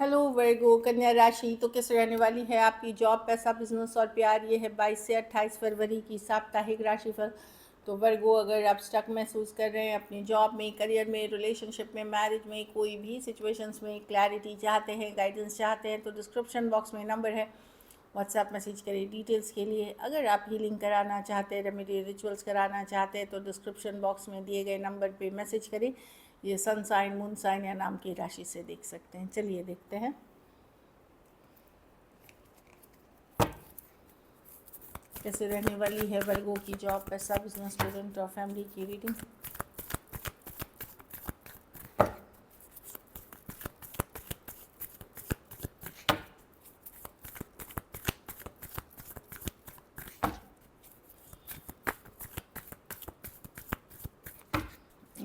Hello वर्गो कन्या राशि। तो कैसे रहने वाली है आपकी जॉब, पैसा, बिजनेस और प्यार। ये है 22 से 28 फरवरी की साप्ताहिक राशिफल। तो वर्गो, अगर आप स्टक महसूस कर रहे हैं अपनी जॉब में, करियर में, रिलेशनशिप में, मैरिज में, कोई भी सिचुएशंस में क्लैरिटी चाहते हैं, गाइडेंस चाहते हैं, तो डिस्क्रिप्शन बॉक्स में नंबर है, व्हाट्सएप मैसेज करें डिटेल्स के लिए। अगर आप हीलिंग कराना चाहते हैं, रेमेडी रिचुअल्स कराना चाहते हैं, तो डिस्क्रिप्शन बॉक्स में दिए गए नंबर पे मैसेज करें। ये सन साइन, मून साइन या नाम की राशि से देख सकते हैं। चलिए देखते हैं कैसे रहने वाली है वर्गों की जॉब, पैसा, बिजनेस, स्टूडेंट और फैमिली की रीडिंग।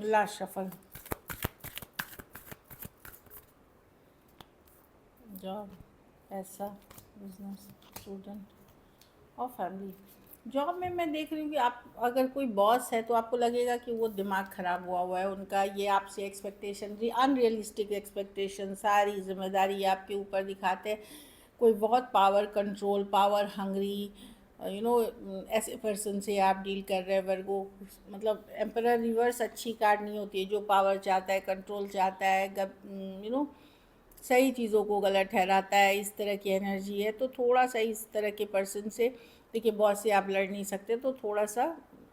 Last shuffle. जॉब, पैसा, बिजनेस, स्टूडेंट और फैमिली। जॉब में मैं देख रही हूँ कि आप अगर कोई बॉस है तो आपको लगेगा कि वो दिमाग ख़राब हुआ है उनका। ये आपसे एक्सपेक्टेशन, अनरियलिस्टिक एक्सपेक्टेशन, सारी जिम्मेदारी आपके ऊपर दिखाते हैं। कोई बहुत पावर कंट्रोल, पावर हंग्री, ऐसे पर्सन से आप डील कर रहे हैं वर्गो। मतलब एम्परर रिवर्स अच्छी कार्ड नहीं होती है। जो पावर चाहता है, कंट्रोल चाहता है, सही चीज़ों को गलत ठहराता है, इस तरह की एनर्जी है। तो थोड़ा सा इस तरह के पर्सन से, देखिए बॉस से आप लड़ नहीं सकते, तो थोड़ा सा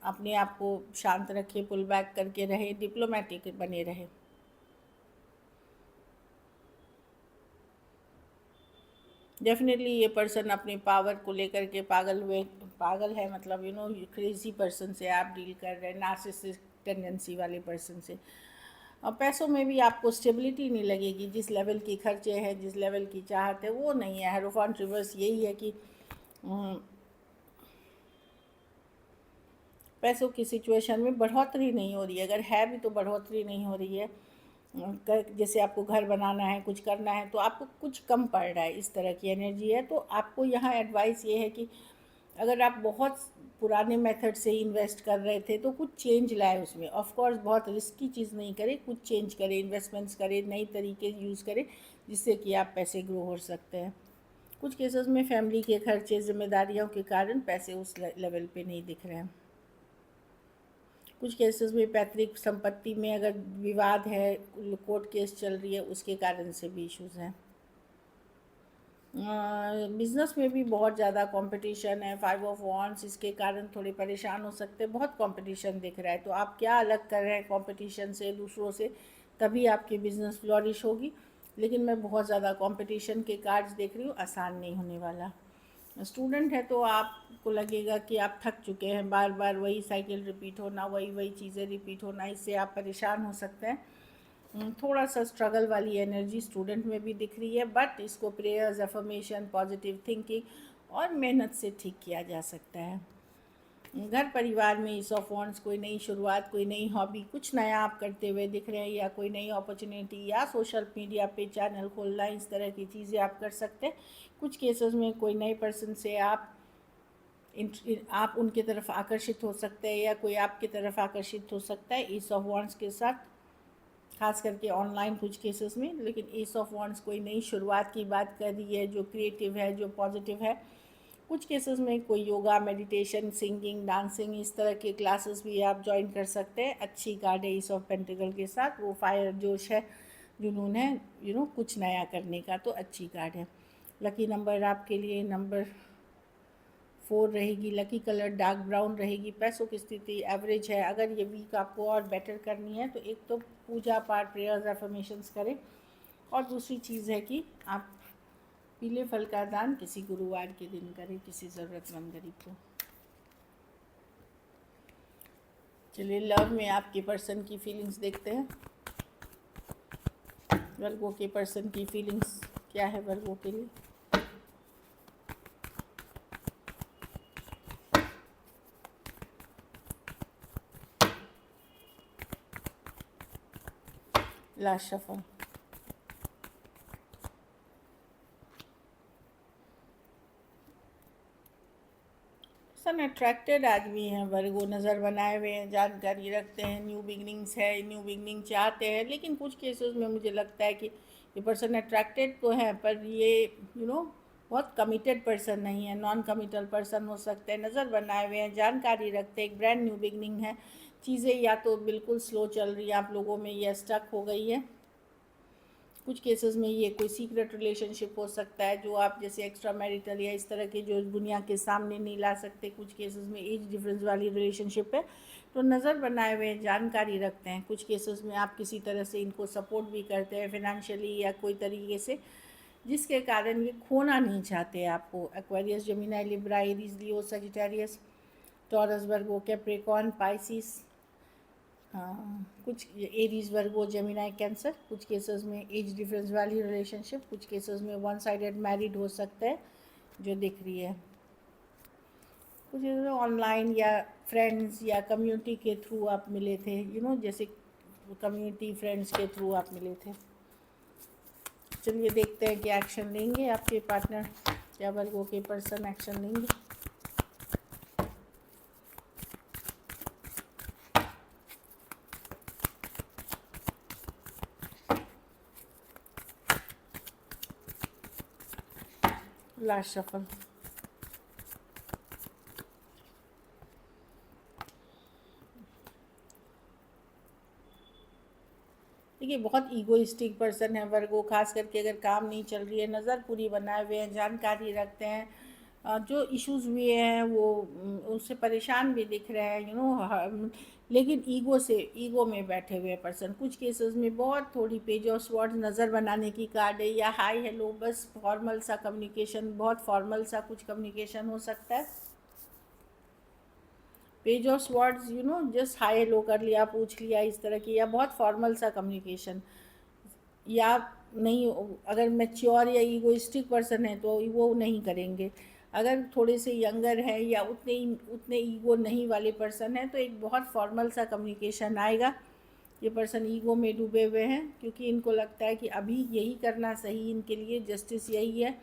अपने आप को शांत रखिए, पुल बैक करके रहे, डिप्लोमेटिक बने रहे। डेफिनेटली ये पर्सन अपनी पावर को लेकर के पागल है। मतलब क्रेजी पर्सन से आप डील कर रहे हैं, नार्सिसिस्टिक टेंडेंसी वाले पर्सन से। और पैसों में भी आपको स्टेबिलिटी नहीं लगेगी। जिस लेवल की खर्चे हैं, जिस लेवल की चाहत है, वो नहीं है। हेरोफांट रिवर्स यही है कि पैसों की सिचुएशन में बढ़ोतरी नहीं हो रही है। अगर है भी तो बढ़ोतरी नहीं हो रही है। जैसे आपको घर बनाना है, कुछ करना है, तो आपको कुछ कम पड़ रहा है, इस तरह की एनर्जी है। तो आपको यहाँ एडवाइस ये है कि अगर आप बहुत पुराने मेथड से इन्वेस्ट कर रहे थे तो कुछ चेंज लाए उसमें। ऑफ कोर्स बहुत रिस्की चीज़ नहीं करें, कुछ चेंज करें, इन्वेस्टमेंट्स करें, नई तरीके यूज़ करें, जिससे कि आप पैसे ग्रो हो सकते हैं। कुछ केसेस में फैमिली के खर्चे, जिम्मेदारियों के कारण पैसे उस लेवल पे नहीं दिख रहे हैं। कुछ केसेस में पैतृक संपत्ति में अगर विवाद है, कोर्ट केस चल रही है, उसके कारण से भी इश्यूज़ हैं। बिज़नेस में भी बहुत ज़्यादा कंपटीशन है। 5 ऑफ वॉन्ड्स, इसके कारण थोड़े परेशान हो सकते हैं। बहुत कंपटीशन दिख रहा है, तो आप क्या अलग कर रहे हैं कंपटीशन से, दूसरों से, तभी आपकी बिज़नेस फ्लॉरिश होगी। लेकिन मैं बहुत ज़्यादा कंपटीशन के कार्ड्स देख रही हूँ, आसान नहीं होने वाला। स्टूडेंट है तो आपको लगेगा कि आप थक चुके हैं, बार बार वही साइकिल रिपीट होना, वही चीज़ें रिपीट होना, इससे आप परेशान हो सकते हैं। थोड़ा सा स्ट्रगल वाली एनर्जी स्टूडेंट में भी दिख रही है, बट इसको प्रेयर्स, अफर्मेशन, पॉजिटिव थिंकिंग और मेहनत से ठीक किया जा सकता है। घर परिवार में इस ऑफ वॉन्ड्स, कोई नई शुरुआत, कोई नई हॉबी, कुछ नया आप करते हुए दिख रहे हैं, या कोई नई अपॉर्चुनिटी, या सोशल मीडिया पे चैनल खोलना, इस तरह की चीज़ें आप कर सकते हैं। कुछ केसेस में कोई नए पर्सन से आप उनके तरफ आकर्षित हो सकते हैं, या कोई आपकी तरफ आकर्षित हो सकता है इस ऑफ वॉन्ड्स के साथ, खास करके ऑनलाइन कुछ केसेस में। लेकिन एस ऑफ वॉन्ड्स कोई नई शुरुआत की बात कर रही है, जो क्रिएटिव है, जो पॉजिटिव है। कुछ केसेस में कोई योगा, मेडिटेशन, सिंगिंग, डांसिंग, इस तरह के क्लासेस भी आप ज्वाइन कर सकते हैं। अच्छी कार्ड है एस ऑफ पेंटिकल के साथ, वो फायर, जोश है, जुनून है, कुछ नया करने का, तो अच्छी कार्ड है। लकी नंबर आपके लिए नंबर 4 रहेगी। लकी कलर डार्क ब्राउन रहेगी। पैसों की स्थिति एवरेज है। अगर ये वीक आपको और बेटर करनी है तो एक तो पूजा पाठ, प्रेयर्स, एफर्मेशंस करें, और दूसरी चीज़ है कि आप पीले फल का दान किसी गुरुवार के दिन करें, किसी ज़रूरतमंद गरीब को। चलिए लव में आपके पर्सन की फीलिंग्स देखते हैं। वर्गों के पर्सन की फीलिंग्स क्या है वर्गों के लिए। Last shuffle. सन अट्रैक्टेड आदमी हैं वर्गो, नज़र बनाए हुए हैं, जानकारी रखते हैं, न्यू बिगनिंग्स है, न्यू बिगनिंग चाहते हैं। लेकिन कुछ केसेस में मुझे लगता है कि ये पर्सन अट्रैक्टेड तो है पर ये बहुत कमिटेड पर्सन नहीं है, नॉन कमिटल पर्सन हो सकते हैं, नज़र बनाए हुए हैं, जानकारी रखते हैं, एक ब्रांड न्यू बिगनिंग है, चीज़ें या तो बिल्कुल स्लो चल रही है आप लोगों में या स्टक हो गई है। कुछ केसेस में ये कोई सीक्रेट रिलेशनशिप हो सकता है जो आप जैसे एक्स्ट्रा मैरिटल या इस तरह के जो दुनिया के सामने नहीं ला सकते। कुछ केसेस में एज डिफरेंस वाली रिलेशनशिप है तो नज़र बनाए हुए जानकारी रखते हैं। कुछ केसेस में आप किसी तरह से इनको सपोर्ट भी करते हैं फाइनेंशियली या कोई तरीके से, जिसके कारण ये खोना नहीं चाहते आपको। एक्वेरियस, जेमिनी, लिब्रा, एरीज, लियो, सजिटेरियस, टॉरस, वर्गो, कैप्रिकॉर्न, पाइसिस, कुछ एरीज, वर्गो, जेमिनी, कैंसर। कुछ केसेस में एज डिफरेंस वाली रिलेशनशिप, कुछ केसेस में वन साइडेड मैरिड हो सकता है जो दिख रही है। कुछ ऑनलाइन या फ्रेंड्स या कम्युनिटी के थ्रू आप मिले थे, जैसे कम्युनिटी फ्रेंड्स के थ्रू आप मिले थे। चलिए देखते हैं कि एक्शन लेंगे आपके पार्टनर, क्या वर्गो के पर्सन एक्शन लेंगे। Last shuffle. देखिए बहुत ईगोइस्टिक पर्सन है वर्गो, खास करके अगर काम नहीं चल रही है, नज़र पूरी बनाए हुए हैं, जानकारी रखते हैं, जो इश्यूज हुए हैं वो उससे परेशान भी दिख रहे हैं लेकिन ईगो में बैठे हुए पर्सन। कुछ केसेस में बहुत थोड़ी पेज ऑफ स्वॉर्ड्स नज़र बनाने की कार्ड है, या हाय हेलो, बस फॉर्मल सा कम्युनिकेशन, बहुत फॉर्मल सा कुछ कम्युनिकेशन हो सकता है। Page of swords just hi hello कर लिया, पूछ लिया, इस तरह की, या बहुत फॉर्मल सा कम्युनिकेशन। या नहीं, अगर मैच्योर या ईगोइस्टिक पर्सन है तो वो नहीं करेंगे। अगर थोड़े से यंगर है या उतने ईगो नहीं वाले पर्सन है तो एक बहुत फॉर्मल सा कम्युनिकेशन आएगा। ये पर्सन ईगो में डूबे हुए हैं क्योंकि इनको लगता है कि अभी यही करना सही इनके लिए, जस्टिस यही है,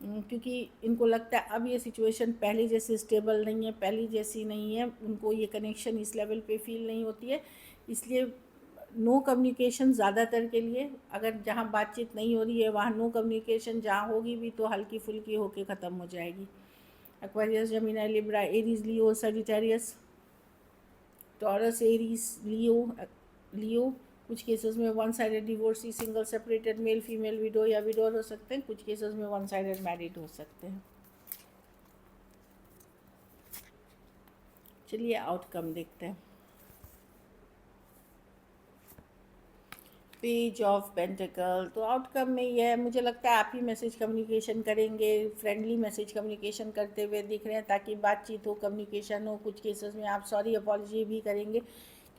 क्योंकि इनको लगता है अब ये सिचुएशन पहले जैसे स्टेबल नहीं है, पहले जैसी नहीं है, उनको ये कनेक्शन इस लेवल पे फील नहीं होती है। इसलिए नो कम्युनिकेशन ज़्यादातर के लिए, अगर जहाँ बातचीत नहीं हो रही है वहाँ नो कम्युनिकेशन, जहाँ होगी भी तो हल्की फुल्की होके ख़त्म हो जाएगी। एक्वेरियस, जेमिनी, लिब्रा, एरीज, लियो, सजिटेरियस, टॉरस, एरीज, लियो। कुछ केसेस में one sided divorcee, single separated, male female, window या विडोर हो सकते हैं। कुछ केसेस में वन साइडेड मैरिड हो सकते हैं। चलिए आउटकम देखते हैं। पेज ऑफ पेंटिकल, तो आउटकम में यह है, मुझे लगता है आप ही मैसेज कम्युनिकेशन करेंगे, फ्रेंडली मैसेज कम्युनिकेशन करते हुए दिख रहे हैं ताकि बातचीत हो, कम्युनिकेशन हो। कुछ केसेस में आप सॉरी अपॉलजी भी करेंगे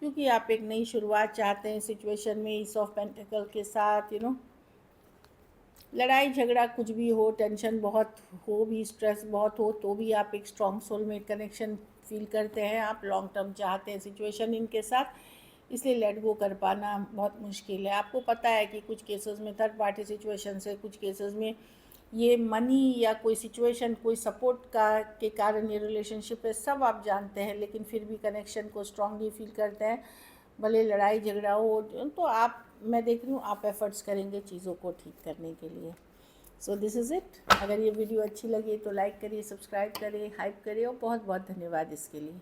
क्योंकि आप एक नई शुरुआत चाहते हैं सिचुएशन में। ईस ऑफ पेंटिकल के साथ लड़ाई झगड़ा कुछ भी हो, टेंशन बहुत हो भी, स्ट्रेस बहुत हो तो भी आप एक स्ट्रॉन्ग सोलमेट कनेक्शन फील करते हैं, आप लॉन्ग टर्म चाहते हैं सिचुएशन इनके साथ, इसलिए लेट गो कर पाना बहुत मुश्किल है। आपको पता है कि कुछ केसेस में थर्ड पार्टी सिचुएशन से, कुछ केसेस में ये मनी या कोई सिचुएशन, कोई सपोर्ट का के कारण ये रिलेशनशिप है, सब आप जानते हैं, लेकिन फिर भी कनेक्शन को स्ट्रांगली फील करते हैं। भले लड़ाई झगड़ा हो तो आप, मैं देख रही हूँ आप एफर्ट्स करेंगे चीज़ों को ठीक करने के लिए। So this is it. अगर ये वीडियो अच्छी लगी तो लाइक करिए, सब्सक्राइब करिए, हाइप करिए, और बहुत बहुत धन्यवाद इसके लिए।